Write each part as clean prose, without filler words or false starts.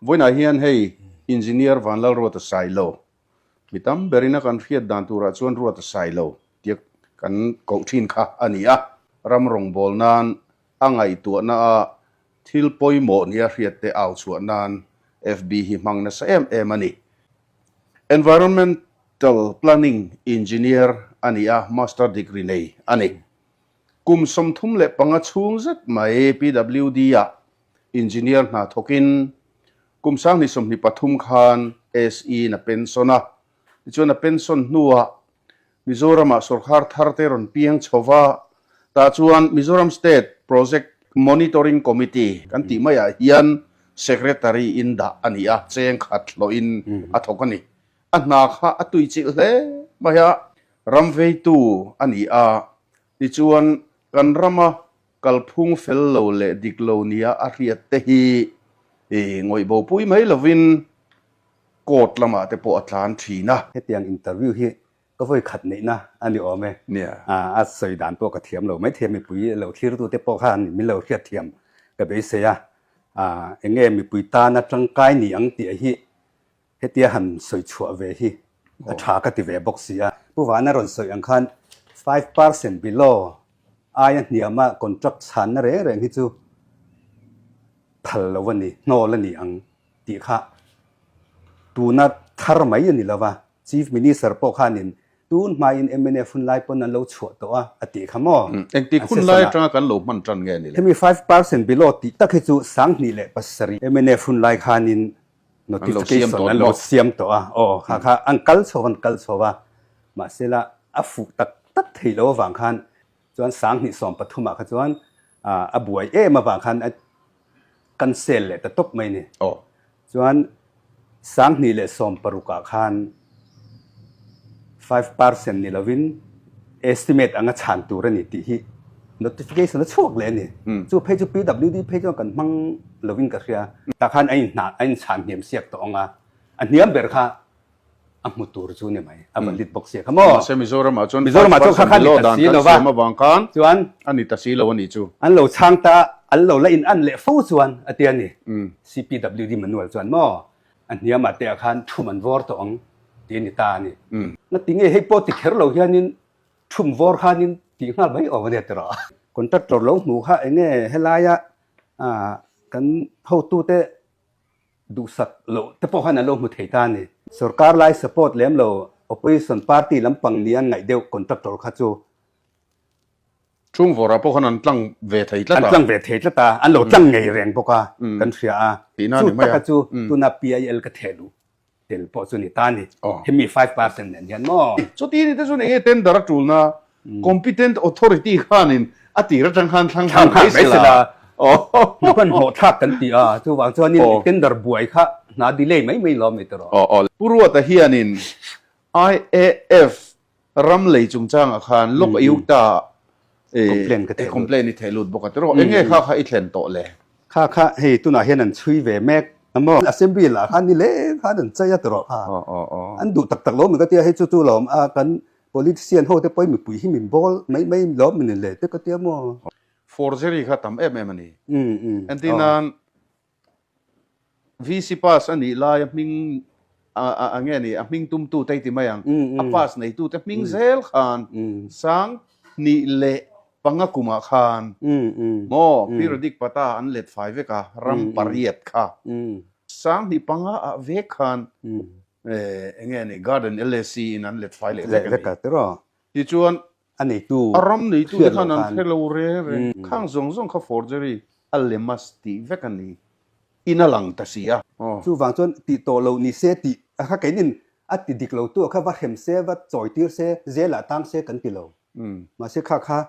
voina hian hei engineer vanlal ro ta sailo mitam berina kan riat dan tura chuan ro ta sailo tiak kan ko thin kha ania ram rong bol nan angai tu na thil poimo nia riat te au chuan nan FB hi mangna sa em ani environmental planning engineer ania master degree nei ani kum somthum le panga chung zat mai PWD ya engineer na thokin kum sang ni som ni pathum khan SE na pensiona chuan pension nuwa Mizoram sarkar tharte ron piang chowa ta chuan Mizoram State Project Monitoring Committee kan ti maya hian secretary inda ania cheng khat lo in athokani anna kha atui chi hle maya ramvei tu ania ti chuan kan rama kalphung fel lo le diklo nia a riat te hi ngoi bo pui mai lovin kot lama te po atlan thina hetiang interview hiก็voi khat nei na ani omeเนี่ยsei dan po ka thiam lo mai thiam mi pui lo thir tu te po khan mi lo khia thiam ka be se ya enge mi pui ta na tlang kai ni ang ti hi hetia han soi chua ve hi tha ka ti ve box ya pu wa na ron soi ang khan 5% below aya niama contract san na re hi chu thal lo wani no la ni ang ti kha tu na thar mai ni lawa chief minister po khanin tun mai in MNF fun lai pon an lo chho to ati khamo eng ti kun lai tra kan lo man tran nge ni le hemi 5% below ti takhe chu sang ni le pasari MNF fun lai khanin notification an lo siam to kha angkal chowa ma sela afu tak thei lo wang khan chuan sang ni som pathuma kha chuan a buai ma wang khan cancel le ta top mai ni chuan sang ni le som paruka khan 5% ni lovin estimate anga chan tu rani ti hi notification na chok le ni chu phe chu PWD phe chu kan mang lovin ka ria ta khan ai chan niam siak to anga an niam ber kha amutur chu ne mai abalit box se khamo se Mizoram a chon kha lo dan kan ma bang kan chuan ani ta si lo ni chu an lo chang ta an lo la in an le fo chuan atian ni CPWD manual chuan mo an niam ate khan thuman vor to ong ti ni ta ni na tinge hei po ti kher lo hianin thum vor khanin ti ngal mai awne tera contractor lo mu kha enge helaya kan ho tu te du sak lo te po khan lo mu thei ta ni sarkar lai support lem lo opposition party lampang lian ngai deu contractor kha chu chung vora po khan an tlang ve thei tla an tlang ve thei tla ta an lo tlang ngei reng poka kan thria ti na ni mai chu tu na PIL ka thelu tel po chu ni ta ni hemi 5% nen yan mo so ti ni te chu ne tender tul na competent authority khanin ati ra tang khan thang sila pan ho thak kan ti chu wang chuan ni tender buai kha na delay mai lo me tero purwa ta hianin IAF ram lei chung chang a khan lok iuta complain ni thelut boka tero enge kha i thlen to le kha hei tu na hian an chui ve mek amo assembly la khan ni le khan an chaya tero an du tak lo mi ka tia hei chu lom kan politician ho te poi mi pui hi min bol mai lo min le te ka tia mo forgery kha tam ani antinan VC pass ani la ming ange ni ming tum tu tai ti mayang a pass nei tu te ming zel khan sang ni le pangakuma khan mo periodic pata an let 5 ka ram pariat kha sang ni panga a ve khan enge ni garden LSC in an let 5 le ka tero ti chuan ani tu aram nei tu khan an hello re khang zong kha forgery alemas ti vekani inalang ta sia chu wang chon ti to lo ni se ti kha kainin ati diklo tu kha wa hem se wa choi tir se zela tang se kan ti lo ma se kha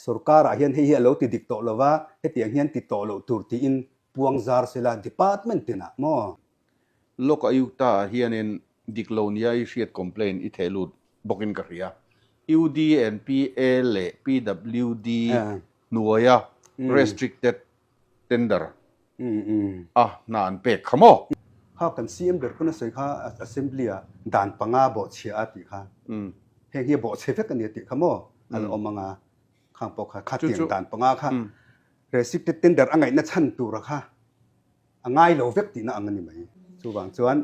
sarkar a hian hei lo ti dik to lo wa hetiang hian ti to lo tur ti in puang zar sela department tina mo loka yuta hianin diklonia I riat complain I thelut bokin ka ria UDNPA le PWD nuaya restricted tender na an pek khamo kha kan CM ber kuna sei kha assembly a dan panga bo chia ati kha he bo che fek ani ti khamo al omanga khang pok kha tiang dan panga kha restricted tender angai na chan tu ra kha ง่ายโลเวกตินะอังนี่ไหมจู่วางจวน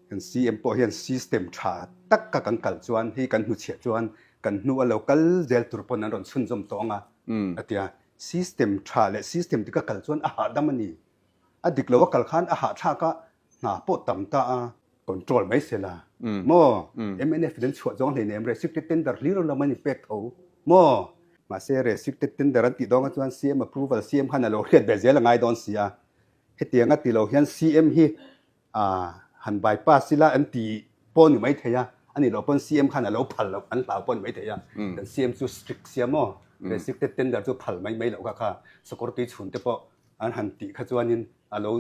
กัน CM ปอเฮียน system ชาตักกะกันกัลจวนที่กันหุเฉียจวนกันนัวเรากัลเจลตุรปนันรอนซุนจมตองอ่ะอะเตีย system ชาและ system ที่กะกัลจวนอาหารดำนี่อะดิกโลวกัลคันอาหารชาก็หาปอตำตาcontrol ไม่เสละโม MNF เดินชวดจงเลยเนี่ย restricted tender ลีเรามันอิเฟกต์เอาโมมาเส restricted tender อันติดองกันจวน CM approval CM ขันเราเรียนแบบเจลง่ายดอนเสียเฮตียงติเราเห็น CM ฮีหัน bypass สิละอันตีปนอยู่ไม่เทียอันนี้เราปน CM ขันเราพัลเราอันเปล่าปนไม่เทียแต่ CM จู strict เสียโม restricted tender จูพัลไม่เราก็ค่ะสกอร์ตีชุนแต่พออันหันติขจวนนินเรา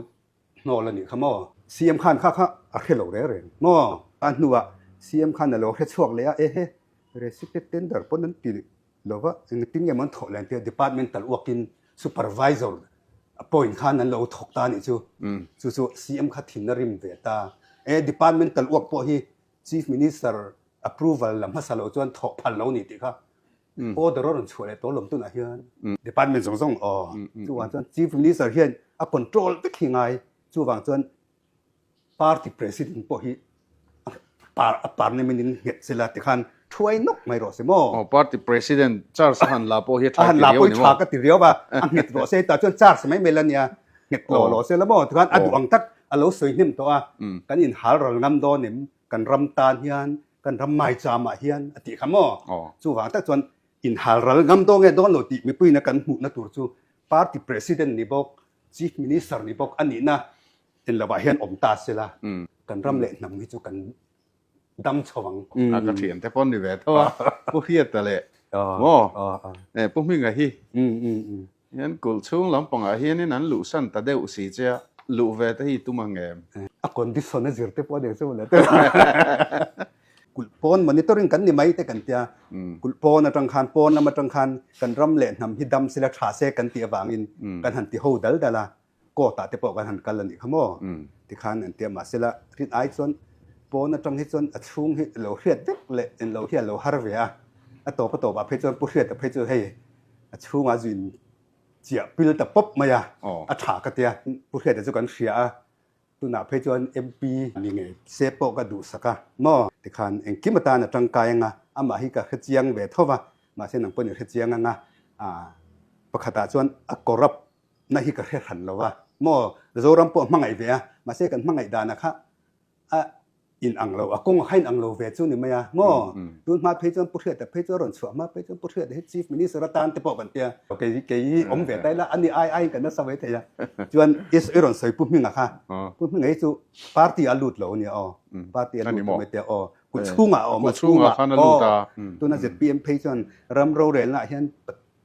โนละนี่ขโม CM ขันค่ะอะเขลเราเร่โมอันนัว CM ขันเราเฮ็ดช่วงเลยเอ๊ะ restricted tender ปนนั้นตีเราว่าติ้งเงี้ยมันถกแรงเตีย departmental working supervisor appoint ขันนั้นเราถกตานี่จู่ CM ขัดถิ่นนริมเวตาdepartmental work พอฮี chief minister approval ลำพัสเราจวนถกพันเรานี่ติค่ะโอ้เดี๋ยวเราช่วยเลยตัวลมตุนอ่ะเฮียน department ส่งจู่ว่าจวน chief minister เฮียนcontrol ไปขี้ไงจู่ว่าจวน party president พอฮีparliament เฮ็ดสิละติคันช่วยนกไม่รอสิโมparty president Charles Han la po hi Han la po cha ka ti riaw ba ang het ro se ta chon Charles mai melania het lo se la mo tuan adu ang tak alo soi nim to a kan in hal rol ngam do nim kan ram tan hian kan ram mai cha ma hian ati khamo chu wa ta chon in hal rol ngam do nge don lo ti mi pui na kan hu na tur chu party president ni bok chief minister ni bok ani na in la ba hian om ta se la kan ram le nam hi chu kanดำชวังก็เถียนแต่ป้อนนี่แหละเพราะว่าพวกเฮียแต่แหละโม่พวกมึงไงฮียันกุลช่วงหลังปังไอ้เฮียนี่นั้นหลุสันแต่เดี๋ยวสิเจ้าหลุเวทฮีตุ้มังเงมคนที่สนใจแต่ป้อนเดี๋ยวสู้เลยกุลป้อนมันนี่ต้องเรื่องกันนี่ไหมแต่กันเตียกุลป้อนจังคันป้อนนำจังคันกันรำเละนำฮิดำสิละขาเซกันเตียบางอินกันหันที่โฮดัลเดล่ะก็ตัดแต่ปอกกันหันกันละนี่ขโมที่คันอันเตียมาสิละริดไอซ์ส่วนปนจังฮิจนอัดช่วงฮิเราเรียดเด็กเละเราเรียดเราฮาร์เวียอัดโตปะโตบะเพจนผู้เรียดแต่เพจให้อัดช่วงอาจุนเจียปิลตะป๊อบมายาอัดฉากเตียผู้เรียดจะกันเสียตุน่าเพจนMP นี่ไงเซปก็ดูสักมอที่คันเองกิมตานะจังกายงะอามาฮิกะเฮจียงเวทว่ามาเส้นหนังปนอยู่เฮจียงงะประคตาจวนอักกรับนะฮิกะเฮหันแล้วว่ามอโซรัมปอมังไงเวียมาเสกันมังไงดานะคะอินอังเราอากงให้อังเราเวจุนี่มั้ยอ่ะมอตุนมาเพจนผู้เรียดแต่เพจรอนสวมาเพจนผู้เรียดเฮ็ด chief minister ตานแต่ปอบันเตียโอเคเกยอมเวได้ละอันนี้ไอกันนะสวัยเตียจวนอิสเอรอนใส่ปุ๊บมิงอ่ะค่ะปุ๊บมิงไอ้จุปาร์ตี้อลุดเราเนี่ยปาร์ตี้อลุดไม่เตียกุชุงอ่ะมาชุงอ่ะตุนน่ะจะ PM เพจนรำโรเรลน่ะเห็น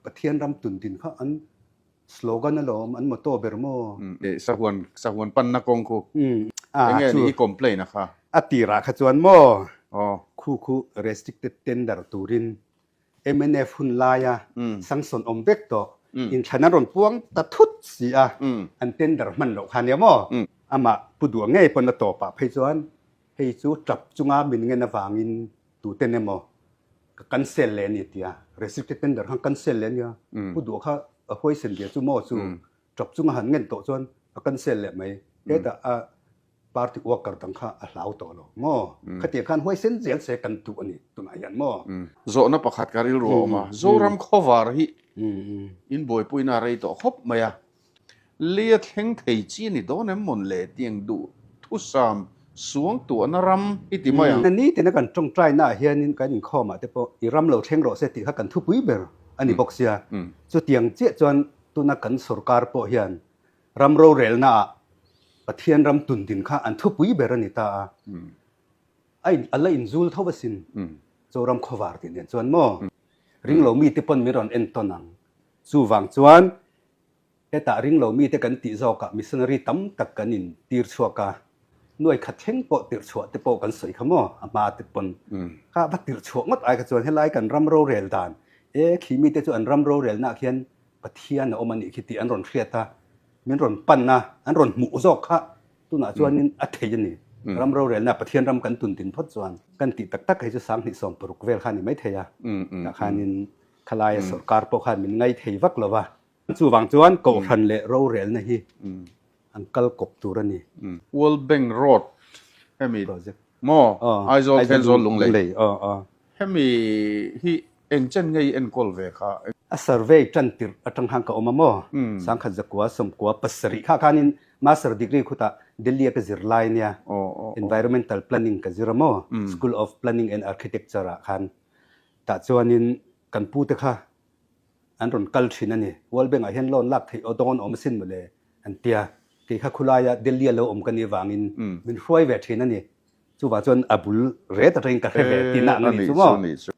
ประเทศรำตุนดินเขาอันสโลแกนนั่นหรออันมอโตเบอร์โมสะหวนปันนักกงคูยังไงนี่คอมเพลนนะคะอติราขจวนโมคู่ restricted tender ตูริน MNF หุ่นลายสังสนอมเบกโตอินชนะรอนพวงตะทุดเสียอัน tender มันหลอกคันเนี่ยโมอามาผู้ดวงไงปนต่อปะให้จวนให้จูจับจุงาบินเงินวางินตูเตนเนี่ยโมกันเซลเลนี่เตีย restricted tender หังกันเซลเลเนี่ยผู้ดวงเขาห้วยเส้นเดียวจูโมจูจับจุงาหันเงินโตจวนกันเซลเลไหมเฮ็ดparty worker ตั้งค่าลาวต่อแล้วมอขติคันห้วยเส้นเสียงเสกันตุอันนี้ตุนอายันมอโซนะประคัดการิรัวมาโซรัม cover ฮิอินบอยปุยนาไรต่อครบมายะเลียแข็งไทจีนี่โดนมนเลเตียงดูทุสามสวงตัวนรัมอิติมายะนั่นนี่แต่นักกันจงใจหน้าเฮียนินกันข้อมาแต่พออีรัมเราเชงเราเสติฮักกันทุปุยเบอร์อันนี้บอกเสียจุดเตียงเจี๊ยจวนตุนักกันสุรการปอเฮียนรัมเราเรลน่าประเทศรำตุนดินข้าอันทุปุยเบรนิตาไอ้อะไรอินซูลเท่าว่าสินโจรำขวาร์ดินเนี่ยจวนโมริงเรามีที่ปนมิรอนเอ็นตอนังสู่วังจวนแต่ตาริงเรามีที่กันติจอกะมิสนารีตั้มตักกันอินตีร์ชัวกะหน่วยขัดเช่งปอตีร์ชัวที่ปอกันสวยขโมอามาที่ปนข้าบัดตีร์ชัวงดไอ้กันจวนให้ไล่กันรำโรเรลดานขีมีแต่จวนรำโรเรลนักเขียนประเทศน่ะอมันอีกที่อันรอนเชียตามีรอนปันนะอันรอนหมูซอกค่ะตุน่าจวนนี่อัฐเยนี่รำเราเรียนนะประเทศรำกันตุนตินพดจวนกันติตักให้จะสังหิสอมปรุกเวลขานี่ไม่เทียนะขานินขลายสรการปกขามินไงเทียวักละวะจู่วังจวนโกทันเลเราเรียนนะฮี อังกัลกบตูรันนี่ World Bank Road ให้มี project หมอ Aizol Tenzol ลงเลย ให้มีที่เอ็นเจนไงเอ็นกอลเวค่ะ a survey จันติอัตังหังกะอมมอสังขจักวาสมกัวปัสริค่าคานิน master degree คุตะเดลียกะซิรไลเนี่ย environmental planning กะซิรมอ school of planning and architecture อะคันตะจวนินกันพูดค่ะอันรอนกัลชินันนี่วอลเบงอะเห็นลอนลักที่อดอนอมสินมาเลยอันเตียที่ข้าคุลายะเดลียโลอมกันนี่วางินมินช่วยเวทินันนี่จูว่าจนอับุลเรตเริงกะเรเวตินะนั่นนี่จูว่า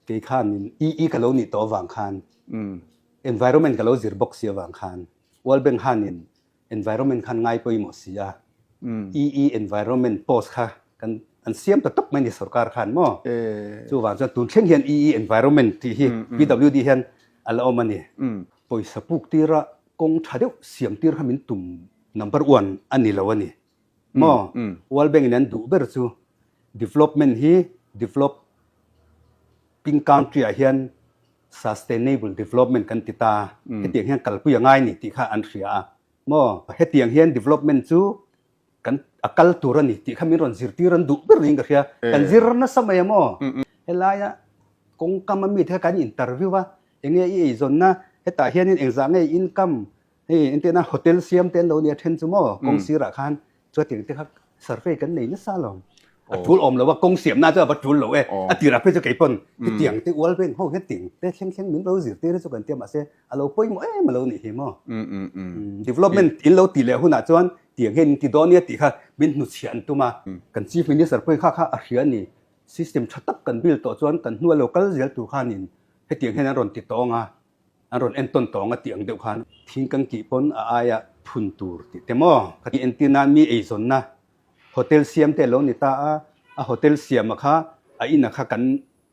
ที่ข้านินอีกะโลนี่ตัววางคันenvironment กะโลซิรบ็อกเสียวางคันวอลเบงฮานิน environment คันง่ายปอยหมดเสียenvironment post ค่ะกันอันเสียมตะตกไม่ในสการคันมั้งจูว่าจนตุนเช่นเห็นenvironment ที่ PWD เห็นอัลอมันนี่ปอยสปุกตีระกงชาเดียวเสียมตีระมินตุ่ม number 1อันนี้แล้วนี่มั้งวอลเบงนั้นดูเบอร์จู development ฮี developing country เห็น sustainable development กันติตาเฮ็ดอย่างเห็นกัลปุยง่ายนี่ที่ข้าอันเสียมั้งเฮ็ดอย่างเห็น development จูกันอักลตัวรันนี่ที่ข้ามีรอนซิรตีรันดูเบอร์ลิงกันเสียกันซิรนัสมัยมั้งเฮลายะกงกำมันมีเท่ากันอินเตอร์วิวว่าเองไอ้ส่วนน่ะเฮตาเฮียนี่เองสั่งไอ้อินคัมเฮ้อินเตอร์น่ะโฮเทลเซียมเต็นเราเนี่ยเทนซูโม่กงซีระคันจวดถึงที่เขาเซอร์เวย์กันในนี่ซาลองทุลอมแล้วว่ากงเสียมน่าจะบัดทุลเลยตีระเพื่อจะเก็บปนที่เตียงที่วอลเป็นห้องเฮ็ดติ่งแต่เข่งเหมือนเราสิที่เราจะกันเตรียมมาเสียเราป่วยมั้มาเรานี่เห็นมั้ง development อินเราตีแล้วหุ่นจวนเตียงเห็นที่ดอนเนี่ยตีค่ะบินหนุเชียนตัวมากันชีฟินิสเพื่อค่าอาเฮียนี่ system ชัดตักกันบิลตัวจวนกันหัว local เสียตัวข้านินให้เตียงให้นั้นรอนติดตองอันรอนเอ็นต้นตองเตียงเดียวกันทิ้งกันกี่ปนอายะทุนตูร์ติเตมอที่เอ็นตินานมีไอซอนนะโฮเทลเซียมเตลนิตาโฮเทลเซียมค่ะอินะค่ะกัน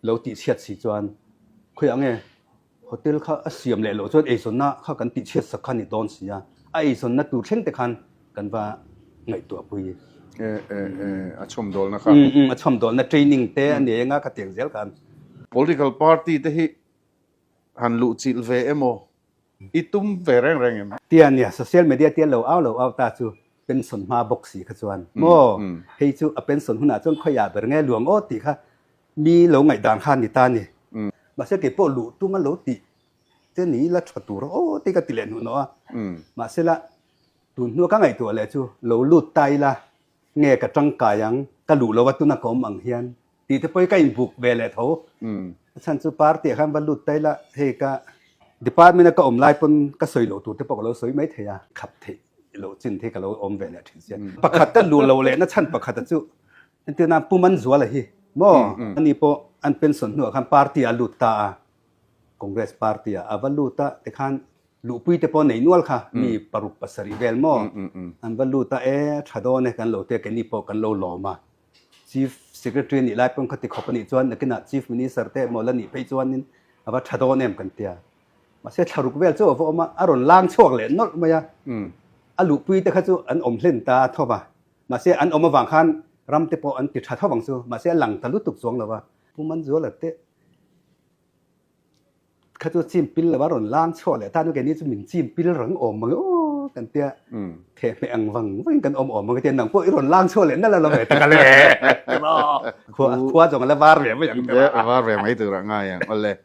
เราติดเชียดสีจวนคุยอังเงโฮเทลค่ะเซียมเลยเราจวนไอซอนนะค่ะกันติดเชียดสักคันนี่ตอนสีไอซอนนะตูเช่นแต่คันกันว่าไงตัวปุยชมโดลนะครับชมโดลนะเทรนนิ่งเตอันนี้งากับเตียงเซลกัน political party เตหิหันลุจิลเวเอโมอีตุ้มเวแรงเอ็มเตียเนี่ยโซเชียลมีเดียเตียเราเอาตาจูเป็นส่วนมาบกสีขจวนโมให้จูเป็นส่วนหุ่นจนขยะเบรเงหลวงโอติค่ะมีเราไงด่านข้านนิตานี่มาเสียเก็บโปลุตุ้มันเราติเจนี้ละชัตัวโอ้ติก็ติเลนุเนาะมาเสียละตุนนัวก็ไงตัวเลยจูเราลุดไตละเงยกับจังกายังกะหลูเราว่าตุนักอมังเฮียนตีเทปอยก็อินบุกเบลเลยเขาฉันสุปาร์ตี้ข้ามบรรลุไตละเฮกะดีพาร์ตเมนต์ก็อมไล่ปนก็สวยเราตัวเทปก็เราสวยไม่เทียขับเทเราจินเทก็เราอมเวลถึงเสียประคัดก็หลูเราเลยนะฉันประคัดจูอันที่น่าปุ่มันจัวเลยฮิโมอันนี้พออันเป็นส่วนหัวข้ามปาร์ตี้อาลุตาคอนเกรสปาร์ตี้อาวัลลุตาแต่ข้างลูปุยเตปอนในนวลค่ะมีปรุปปัสริเวลโมอันวัลลุตาชาโดเนกันโลเตกันนี่พอกันโลหลอมา chief secretary นี่ไล่ปนคติขบนี่จวนนักนัก chief minister เตมอลนี่ไปจวนนี่อาว่าชาโดเนมกันเตียมาเสียชารุกเวลโจ้ฟอมาอารอนล้างช่วงเลยนอตมายาอาลูปุยเตขจูอันอมเล่นตาทว่ามาเสียอันอมมาวังคันรำเตปออันติดชาทวังซูมาเสียหลังทะลุตุกสวงแล้วว่าผู้มันจัวละเตข้าตัวจิ้มปิ้ลแล้วว่ารอนล้างช่วงเลยท่านนู้นแกนี่จะมินจิ้มปิ้ลหลังอมมันโอ้กันเตียเทไม่อังวังวิ่งกันอมมันก็เตียหนังพวกไอ้รอนล้างช่วงเลยนั่นแหละเราแบบตะกันเลยขวาจงแล้ววาร์เรียไม่อย่างเดียววาร์เรียไม่ตื่นง่ายอย่างนั้นเลย